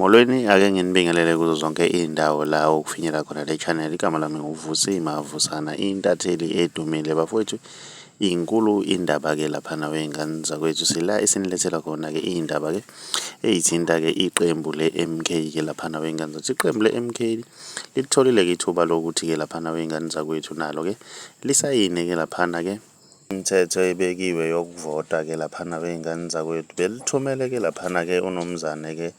Molweni, ake nginibingelele kuzo zonke iy'ndawo la okufinyela khona le channel. Igama lami nguVusi Mavusana, intatheli edumile bafowethu. Inkulu indaba-ke laphana wey'ngane zakwethu, sila esinilethela khona-ke iy'ndaba-ke ey'thinta-ke iqembu le-MK-ke laphana wey'ngane zethu. Iqembu le-MK litholile-ke ithuba lokuthi-ke laphana wey'ngane zakwethu nalo-ke lisayine-ke laphana-ke imithetho ebekiwe yokuvota-ke laphana wey'ngane zakwethu. Belithumele-ke laphana-ke unomzane-ke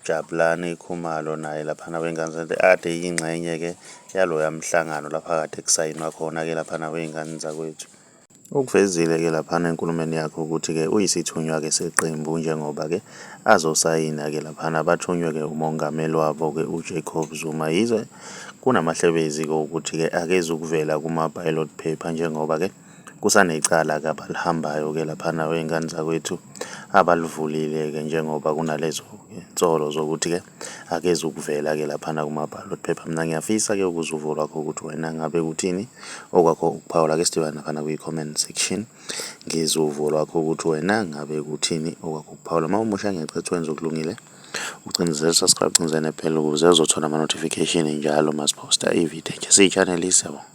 Jabulani Khumalo naye laphana wey'ngane zethu ade yingxenye-ke yaloya mhlangano lapha kade kusayinwa khona-ke laphana wey'ngane zakwethu. Ukuvezile-ke laphana enkulumeni yakhe ukuthi-ke uyisithunywa-ke seqembu njengoba-ke azosayina-ke laphana bathunywe-ke umongameli wabo-ke uJacob Zuma. Yize kunamahlebezi-ke ukuthi-ke akezukuvela kuma-ballot paper njengoba-ke kusanecala-ke abalihambayo-ke laphana wey'ngane zakwethu abalivulile-ke njengoba kunalezo-ke nsolo zokuthi-ke akezukuvela-ke laphana kuma-ballot paper. Mina ngiyafisa-ke ukuzwa uvo lwakho ukuthi wena ngabe kuthini okwakho ukuphawula. Ake sidibane laphana kwi-comment section ngizwe uvo lwakho ukuthi wena ngabe kuthini okwakho ukuphawula. Uma umusha ngiyacela wenze okulungile ucindezele subscribe, ucindezele nephela ukuze uzothola ama-notification njalo masiphosta ividiyo nje siyi-channel siyabonga.